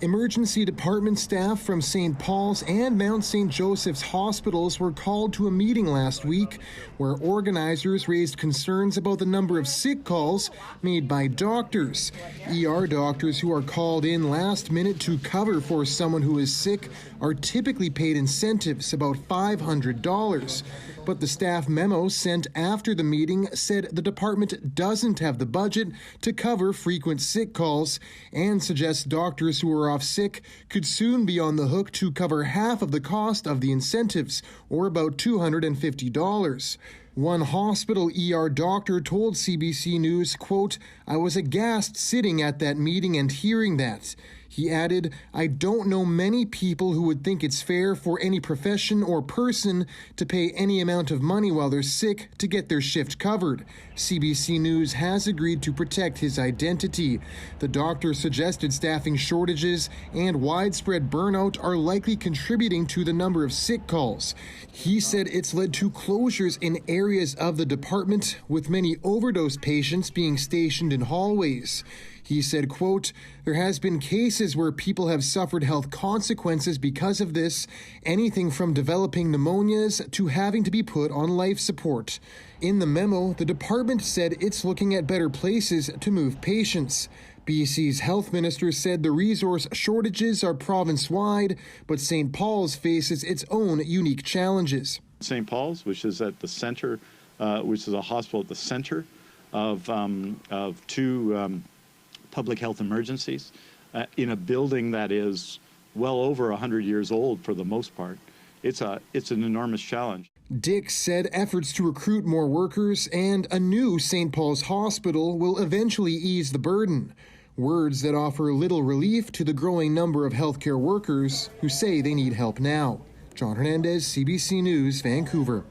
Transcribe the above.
Emergency department staff from St. Paul's and Mount St. Joseph's hospitals were called to a meeting last week where organizers raised concerns about the number of sick calls made by doctors. ER doctors who are called in last minute to cover for someone who is sick are typically paid incentives, about $500. But the staff memo sent after the meeting said the department doesn't have the budget to cover frequent sick calls and suggests doctors who are off sick could soon be on the hook to cover half of the cost of the incentives, or about $250. One hospital ER doctor told CBC News, quote, "I was aghast sitting at that meeting and hearing that." He added, "I don't know many people who would think it's fair for any profession or person to pay any amount of money while they're sick to get their shift covered." CBC News has agreed to protect his identity. The doctor suggested staffing shortages and widespread burnout are likely contributing to the number of sick calls. He said it's led to closures in areas of the department, with many overdose patients being stationed in hallways. He said, quote, "There has been cases where people have suffered health consequences because of this, anything from developing pneumonias to having to be put on life support." In the memo, the department said it's looking at better places to move patients. BC's health minister said the resource shortages are province-wide, but St. Paul's faces its own unique challenges. St. Paul's, which is at the center, which is a hospital at the center of two public health emergencies, in a building that is well over 100 years old for the most part. It's an enormous challenge. Dick said efforts to recruit more workers and a new St. Paul's hospital will eventually ease the burden. Words that offer little relief to the growing number of healthcare workers who say they need help now. John Hernandez, CBC News, Vancouver.